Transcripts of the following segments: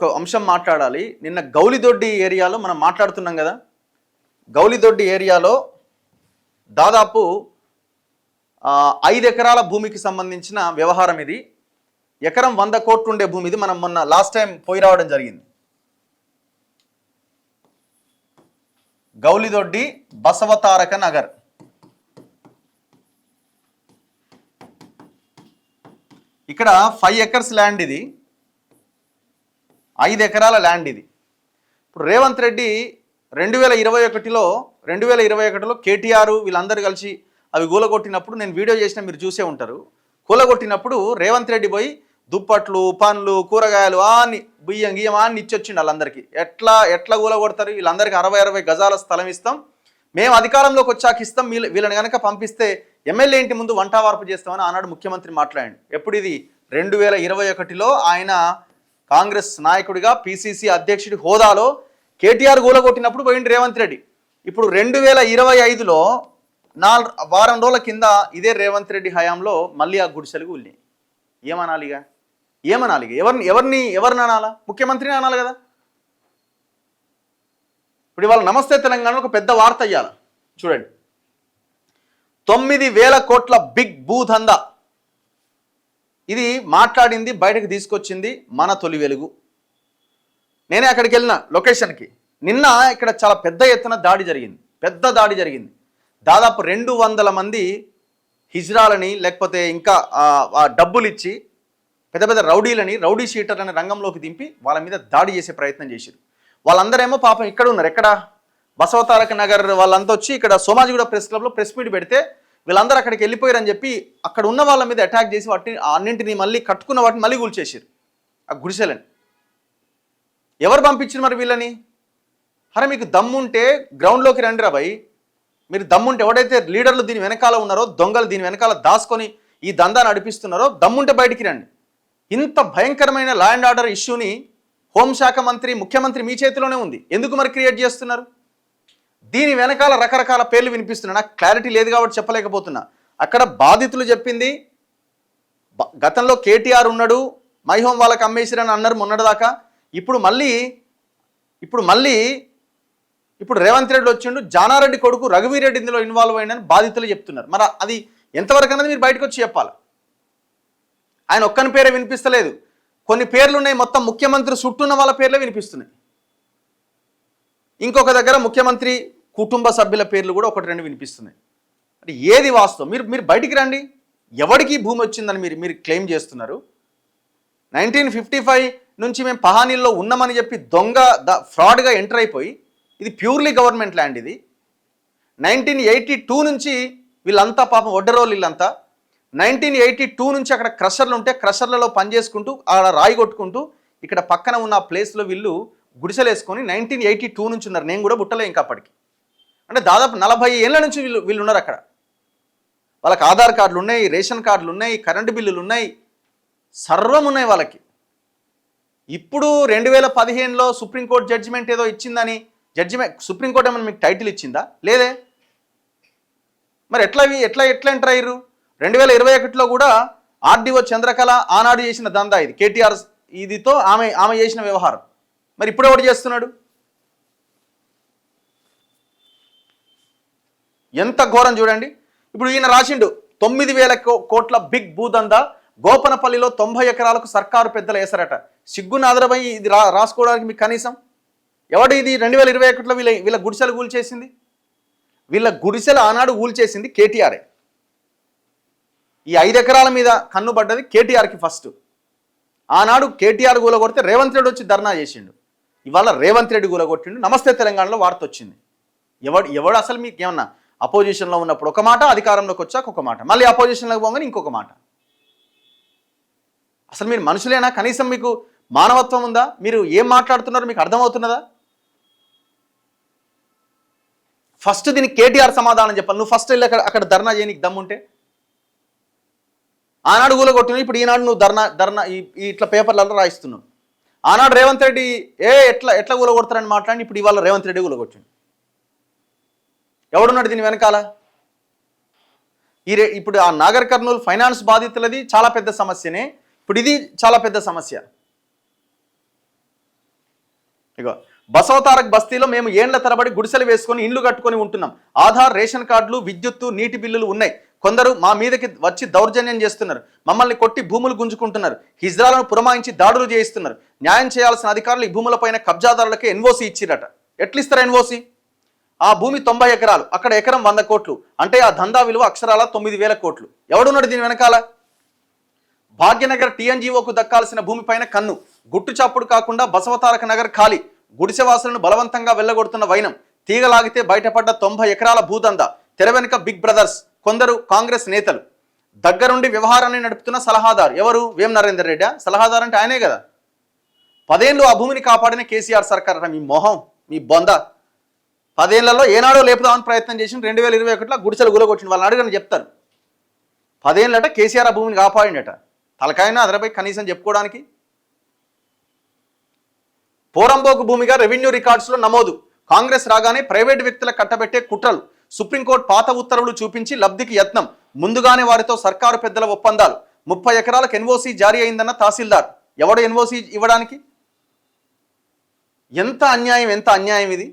ఒక అంశం మాట్లాడాలి. నిన్న గౌలిదొడ్డి ఏరియాలో మనం మాట్లాడుతున్నాం కదా. గౌలిదొడ్డి ఏరియాలో దాదాపు 5 ఎకరాల భూమికి సంబంధించిన వ్యవహారం ఇది. ఎకరం 100 కోట్లు ఉండే భూమి ఇది. మనం మొన్న లాస్ట్ టైం పోయి రావడం జరిగింది. గౌలిదొడ్డి బసవతారక నగర్. ఇక్కడ 5 ఎకర్స్ ల్యాండ్ ఇది, 5 ఎకరాల ల్యాండ్ ఇది. ఇప్పుడు రేవంత్ రెడ్డి 2021లో కేటీఆర్ వీళ్ళందరూ కలిసి అవి కూలగొట్టినప్పుడు నేను వీడియో చేసిన, మీరు చూసే ఉంటారు. కూలగొట్టినప్పుడు రేవంత్ రెడ్డి పోయి దుప్పట్లు, పండ్లు, కూరగాయలు అన్ని బియ్యం గియ్యం అన్ని ఇచ్చొచ్చిండు వాళ్ళందరికీ. ఎట్లా కూలగొడతారు? వీళ్ళందరికీ 60 గజాల స్థలం ఇస్తాం, మేము అధికారంలోకి వచ్చాక ఇస్తాం, వీళ్ళని కనుక పంపిస్తే ఎమ్మెల్యే ఇంటి ముందు వంటవార్పు చేస్తామని ఆనాడు ముఖ్యమంత్రి మాట్లాడండి. ఎప్పుడు ఇది? 2021లో ఆయన కాంగ్రెస్ నాయకుడిగా పిసిసి అధ్యక్షుడి హోదాలో కేటీఆర్ కూలగొట్టినప్పుడు పోయింది రేవంత్ రెడ్డి. ఇప్పుడు 2025లో 4 వారం రోజుల కింద ఇదే రేవంత్ రెడ్డి హయాంలో మళ్ళీ ఆ గుడిసెలు కూలినాయి. ఏమనాలిగా? ఎవరిని అనాలా? ముఖ్యమంత్రిని అనాలి కదా. ఇప్పుడు ఇవాళ నమస్తే తెలంగాణలో ఒక పెద్ద వార్త అయ్యాలి చూడండి. 9,000 కోట్ల బిగ్ భూదందా. ఇది మాట్లాడింది, బయటకు తీసుకొచ్చింది మన తొలి వెలుగు. నేనే అక్కడికి వెళ్ళిన లొకేషన్కి. నిన్న ఇక్కడ చాలా పెద్ద ఎత్తున దాడి జరిగింది. దాదాపు 200 మంది హిజ్రాలని లేకపోతే ఇంకా డబ్బులు ఇచ్చి పెద్ద రౌడీలని, రౌడీ షీటర్లని రంగంలోకి దింపి వాళ్ళ మీద దాడి చేసే ప్రయత్నం చేశారు. వాళ్ళందరేమో పాపం ఇక్కడ ఉన్నారు. ఎక్కడ? బసవతారక నగర్ వాళ్ళంతా వచ్చి ఇక్కడ సోమాజిగూడ ప్రెస్ క్లబ్లో ప్రెస్ మీట్ పెడితే వీళ్ళందరూ అక్కడికి వెళ్ళిపోయారని చెప్పి అక్కడ ఉన్న వాళ్ళ మీద అటాక్ చేసి వాటిని అన్నింటినీ మళ్ళీ కట్టుకున్న వాటిని మళ్ళీ కూల్చేసారు ఆ గుడిసెలని. ఎవరు పంపించారు మరి వీళ్ళని? అరే మీకు దమ్ముంటే గ్రౌండ్లోకి రండి రా భయ్. మీరు దమ్ముంటే, ఎవడైతే లీడర్లు దీని వెనకాల ఉన్నారో, దొంగలు దీని వెనకాల దాచుకొని ఈ దందా నడిపిస్తున్నారో, దమ్ముంటే బయటికి రండి. ఇంత భయంకరమైన లా అండ్ ఆర్డర్ ఇష్యూని హోంశాఖ మంత్రి, ముఖ్యమంత్రి మీ చేతిలోనే ఉంది. ఎందుకు మరి క్రియేట్ చేస్తున్నారు? దీని వెనకాల రకరకాల పేర్లు వినిపిస్తున్నా. నాకు క్లారిటీ లేదు కాబట్టి చెప్పలేకపోతున్నా. అక్కడ బాధితులు చెప్పింది గతంలో కేటీఆర్ ఉన్నాడు, మై హోమ్ వాళ్ళకి అమ్మేసిరని అన్నారు మొన్నటిదాకా. ఇప్పుడు రేవంత్ రెడ్డి వచ్చిండు, జానారెడ్డి కొడుకు రఘువీర్ రెడ్డి ఇందులో ఇన్వాల్వ్ అయ్యిందని బాధితులు చెప్తున్నారు. మరి అది ఎంతవరకు అన్నది మీరు బయటకు వచ్చి చెప్పాలి. ఆయన ఒక్కని పేరే వినిపిస్తలేదు, కొన్ని పేర్లు ఉన్నాయి, మొత్తం ముఖ్యమంత్రి చుట్టూన్న వాళ్ళ పేర్లే వినిపిస్తున్నాయి. ఇంకొక దగ్గర ముఖ్యమంత్రి కుటుంబ సభ్యుల పేర్లు కూడా 1-2 వినిపిస్తున్నాయి. అంటే ఏది వాస్తవం? మీరు బయటికి రండి. ఎవరికి భూమి వచ్చిందని మీరు క్లెయిమ్ చేస్తున్నారు? 1955 నుంచి మేము పహానీల్లో ఉన్నామని చెప్పి ఫ్రాడ్గా ఎంటర్ అయిపోయి, ఇది ప్యూర్లీ గవర్నమెంట్ ల్యాండ్. ఇది 1982 నుంచి వీళ్ళంతా పాపం ఒడ్డరోళ్ళు వీళ్ళంతా. 1982 నుంచి అక్కడ క్రషర్లు ఉంటే క్రషర్లలో పనిచేసుకుంటూ ఆడ రాయి కొట్టుకుంటూ ఇక్కడ పక్కన ఉన్న ప్లేస్లో వీళ్ళు గుడిసెలు వేసుకొని 1982 నుంచి ఉన్నారు. నేను కూడా బుట్టలే ఇంకా అప్పటికి. అంటే దాదాపు 40 ఏళ్ళ నుంచి వీళ్ళు ఉన్నారు అక్కడ. వాళ్ళకి ఆధార్ కార్డులు ఉన్నాయి, రేషన్ కార్డులు ఉన్నాయి, కరెంటు బిల్లులు ఉన్నాయి, సర్వం ఉన్నాయి వాళ్ళకి. ఇప్పుడు 2015లో సుప్రీంకోర్టు జడ్జిమెంట్ ఏదో ఇచ్చిందని, సుప్రీంకోర్టు ఏమన్నా మీకు టైటిల్ ఇచ్చిందా? లేదే. మరి ఎట్లా ఎంటర్ అయ్యారు? 2021లో కూడా ఆర్డీఓ చంద్రకళ ఆనాడు చేసిన దందా ఇది, కేటీఆర్ ఇదితో ఆమె చేసిన వ్యవహారం. మరి ఇప్పుడు ఎవడు చేస్తున్నాడు? ఎంత ఘోరం చూడండి. ఇప్పుడు ఈయన రాసిండు 9,000 కోట్ల బిగ్ భూదందా, గోపనపల్లిలో 90 ఎకరాలకు సర్కారు పెద్దలు వేశారట. సిగ్గునాదరపై ఇది రాసుకోవడానికి మీకు కనీసం ఎవడు? ఇది 2021లో వీళ్ళ గుడిసెలు కూల్చేసింది. వీళ్ళ గుడిసెలు ఆనాడు కూల్చేసింది కేటీఆరే. ఈ 5 ఎకరాల మీద కన్ను పడ్డది కేటీఆర్కి ఫస్ట్. ఆనాడు కేటీఆర్ కూలగొడితే రేవంత్ రెడ్డి వచ్చి ధర్నా చేసిండు. ఇవాళ రేవంత్ రెడ్డి కూలగొట్టిండు. నమస్తే తెలంగాణలో వార్త వచ్చింది. ఎవడు అసలు మీకు ఏమన్నా అపోజిషన్లో ఉన్నప్పుడు ఒక మాట, అధికారంలోకి వచ్చాక ఒక మాట, మళ్ళీ అపోజిషన్లోకి పోగానే ఇంకొక మాట. అసలు మీరు మనుషులేనా? కనీసం మీకు మానవత్వం ఉందా? మీరు ఏం మాట్లాడుతున్నారో మీకు అర్థమవుతున్నదా? ఫస్ట్ దీనికి కేటీఆర్ సమాధానం చెప్పాలి. నువ్వు ఫస్ట్ వెళ్ళి అక్కడ ధర్నా చేయనికి దమ్ముంటే. ఆనాడు కూలగొట్టిన, ఇప్పుడు ఈనాడు నువ్వు ధర్నా ఇట్లా పేపర్లలో రాయిస్తున్నావు. ఆనాడు రేవంత్ రెడ్డి ఎట్లా కూలగొడతారని మాట్లాడి ఇప్పుడు ఇవాళ రేవంత్ రెడ్డి కూలగొట్టిండు. ఎవడున్నాడు దీని వెనకాల? ఇప్పుడు ఆ నాగర్ కర్నూలు ఫైనాన్స్ బాధితులది చాలా పెద్ద సమస్యనే. ఇప్పుడు ఇది చాలా పెద్ద సమస్య. ఇగో బసవతారక్ బస్తీలో మేము ఏండ్ల తరబడి గుడిసెలు వేసుకొని ఇండ్లు కట్టుకొని ఉంటున్నాం. ఆధార్, రేషన్ కార్డులు, విద్యుత్తు, నీటి బిల్లులు ఉన్నాయి. కొందరు మా మీదకి వచ్చి దౌర్జన్యం చేస్తున్నారు. మమ్మల్ని కొట్టి భూములు గుంజుకుంటున్నారు. హిజ్రాలను పురమాయించి దాడులు చేయిస్తున్నారు. న్యాయం చేయాల్సిన అధికారులు ఈ భూములపైన కబ్జాదారులకే ఎన్ఓసి ఇచ్చిరట. ఎట్లిస్తారు ఎన్ఓసి? ఆ భూమి 90 ఎకరాలు, అక్కడ ఎకరం 100 కోట్లు. అంటే ఆ దందా విలువ అక్షరాల 9,000 కోట్లు. ఎవడున్నాడు దీని వెనకాల? భాగ్యనగర్ టీఎన్జీఓకు దక్కాల్సిన భూమిపైన కన్ను. గుట్టు చాపుడు కాకుండా బసవతారక నగర్ ఖాళీ. గుడిసెవాసులను బలవంతంగా వెళ్ళగొడుతున్న వైనం. తీగలాగితే బయటపడ్డ 90 ఎకరాల భూదందా. తెర వెనుక బిగ్ బ్రదర్స్, కొందరు కాంగ్రెస్ నేతలు. దగ్గరుండి వ్యవహారాన్ని నడుపుతున్న సలహాదారు ఎవరు? వేం నరేందర్ రెడ్డి. సలహాదారు అంటే ఆయనే కదా. 10 ఏళ్ళు ఆ భూమిని కాపాడిన కేసీఆర్ సర్కార్. మీ మొహం, మీ బొంద. 10 ఏళ్లలో ఏనాడో లేపుదామని ప్రయత్నం చేసిన 2021లో గుడిసెలు గులగొచ్చిన వాళ్ళని అడగని చెప్తారు. 10 ఏళ్ళట కేసీఆర్ ఆ భూమిని కాపాడినట. తలకాయన అదరపై కనీసం చెప్పుకోవడానికి. పోరంబోకు భూమిగా రెవెన్యూ రికార్డ్స్లో నమోదు. కాంగ్రెస్ రాగానే ప్రైవేటు వ్యక్తులకు కట్టబెట్టే కుట్రలు. సుప్రీంకోర్టు పాత ఉత్తర్వులు చూపించి లబ్ధికి యత్నం. ముందుగానే వారితో సర్కారు పెద్దల ఒప్పందాలు. 30 ఎకరాలకు ఎన్ఓసి జారీ అయిందన్న తహసీల్దార్. ఎవడు ఎన్ఓసి ఇవ్వడానికి? ఎంత అన్యాయం, ఎంత అన్యాయం ఇది.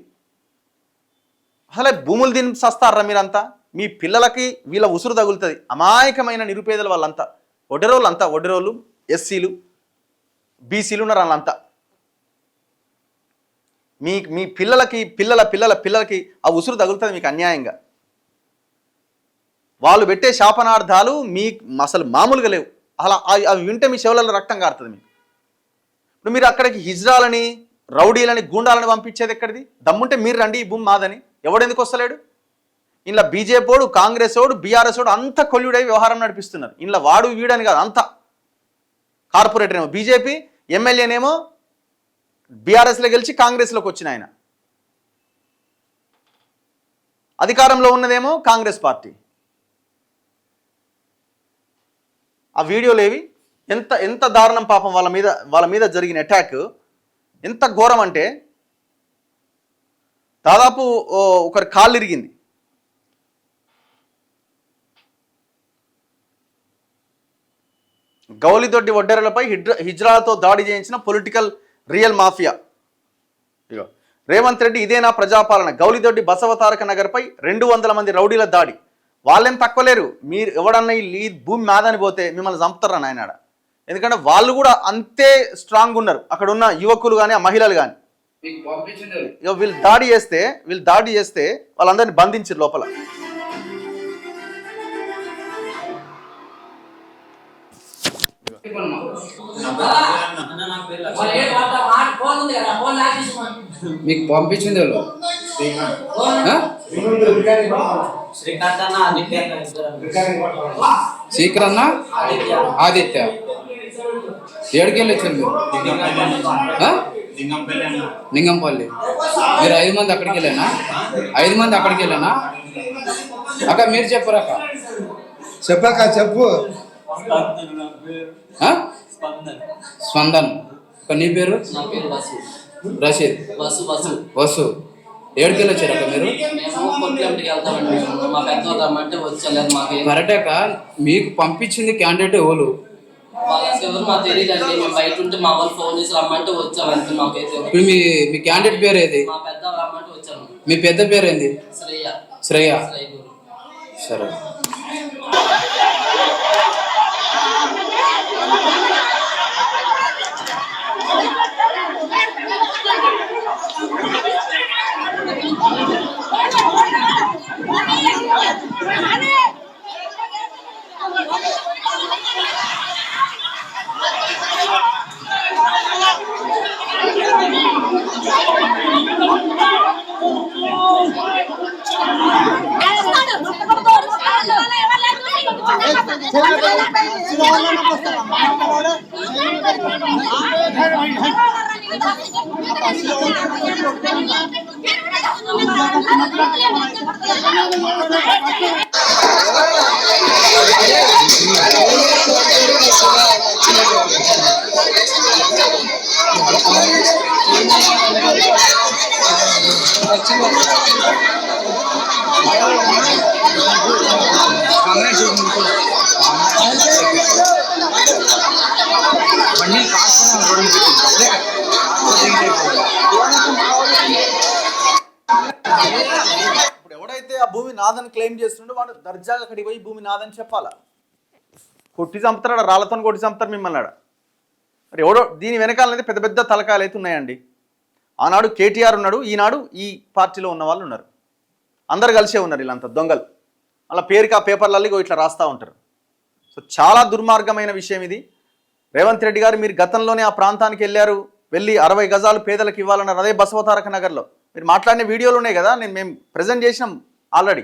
అసలే భూములు దీన్ని సస్తారా మీరంతా? మీ పిల్లలకి వీళ్ళ ఉసురు తగులుతుంది. అమాయకమైన నిరుపేదలు వాళ్ళంతా. ఒడ్డెరోళ్ళు, ఎస్సీలు, బీసీలు ఉన్నారు వాళ్ళంతా. మీ పిల్లలకి పిల్లలకి ఆ ఉసురు తగులుతుంది మీకు అన్యాయంగా. వాళ్ళు పెట్టే శాపనార్థాలు మీ అసలు మామూలుగా లేవు. అలా అవి వింటే మీ చెవులలో రక్తం కారుతుంది మీకు. ఇప్పుడు మీరు అక్కడికి హిజ్రాలని, రౌడీలని, గూండాలని పంపించేది ఎక్కడిది? దమ్ముంటే మీరు రండి, ఈ భూమి మాదని. ఎవడెందుకు వస్తలేడు? ఇంట్లో బీజేపీడు, కాంగ్రెస్ ఓడు, బీఆర్ఎస్ ఓడు అంతా కొల్లుడై వ్యవహారం నడిపిస్తున్నారు. ఇంట్లో వాడు వీడని కాదు, అంతా కార్పొరేటర్ ఏమో బీజేపీ, ఎమ్మెల్యేనేమో బీఆర్ఎస్లో గెలిచి కాంగ్రెస్లోకి వచ్చిన ఆయన. అధికారంలో ఉన్నదేమో కాంగ్రెస్ పార్టీ. ఆ వీడియోలు ఏవి? ఎంత దారుణం పాపం. వాళ్ళ మీద జరిగిన అటాక్ ఎంత ఘోరం అంటే దాదాపు ఒకరి కాళ్ళు ఇరిగింది. గౌలిదొడ్డి ఒడ్డెరలపై హిజ్రాలతో దాడి చేయించిన పొలిటికల్ రియల్ మాఫియా. ఇగో రేవంత్ రెడ్డి ఇదేనా ప్రజాపాలన? గౌలిదొడ్డి బసవతారక నగర్పై 200 మంది రౌడీల దాడి. వాళ్ళేం తక్కువలేరు. మీరు ఎవడన్నా ఈ భూమి మాదని పోతే మిమ్మల్ని చంపుతారా నాయనాడ. ఎందుకంటే వాళ్ళు కూడా అంతే స్ట్రాంగ్ ఉన్నారు. అక్కడ ఉన్న యువకులు కానీ, ఆ మహిళలు కానీ. వీళ్ళు దాడి చేస్తే వాళ్ళందరినీ బంధించారు లోపల. మీకు పంపించింది శ్రీకరన్న ఆదిత్య. ఏడుకెళ్ళి వచ్చారు మీరు? లింగంపల్లి. మీరు 5 మంది అక్కడికి వెళ్ళానా? 5 మంది అక్కడికి వెళ్ళానా? అక్క మీరు చెప్పరాక చెప్పాక చెప్పు. స్పందన్. నీ పేరు? రషీద్. వసు. ఏడుకెళ్ళి వచ్చారు అక్క మీరు? కరెక్టేక మీకు పంపించింది క్యాండిడేట్ ఎవరు? ఇప్పుడు మీ క్యాండిడేట్ పేరు ఏది? మీ పెద్ద పేరు ఏంది? శ్రేయ. సరే. బండి కాసుకున్నాం రోడ్డు ఇప్పుడు ఎవడైతే ఆ భూమి నాదని క్లెయిమ్ చేస్తుండో వాడు దర్జాగా అక్కడికి పోయి భూమి నాదని చెప్పాలా. కొట్టి చంపుతాడు, రాళ్ళతో కొట్టి చంపుతారు మిమ్మల్ని ఆడ. మరి ఎవడో దీని వెనకాలనేది పెద్ద పెద్ద తలకాయలు అయితే ఉన్నాయండి. ఆనాడు కేటీఆర్ ఉన్నాడు, ఈనాడు ఈ పార్టీలో ఉన్న వాళ్ళు ఉన్నారు, అందరు కలిసే ఉన్నారు. వీళ్ళంతా దొంగలు, అలా పేరుకి ఆ పేపర్లలో ఇట్లా రాస్తూ ఉంటారు. సో చాలా దుర్మార్గమైన విషయం ఇది. రేవంత్ రెడ్డి గారు మీరు గతంలోనే ఆ ప్రాంతానికి వెళ్ళి 60 గజాలు పేదలకు ఇవ్వాలన్నారు, అదే బసవతారక నగర్లో. మీరు మాట్లాడిన వీడియోలు ఉన్నాయి కదా, మేము ప్రజెంట్ చేసినాం ఆల్రెడీ.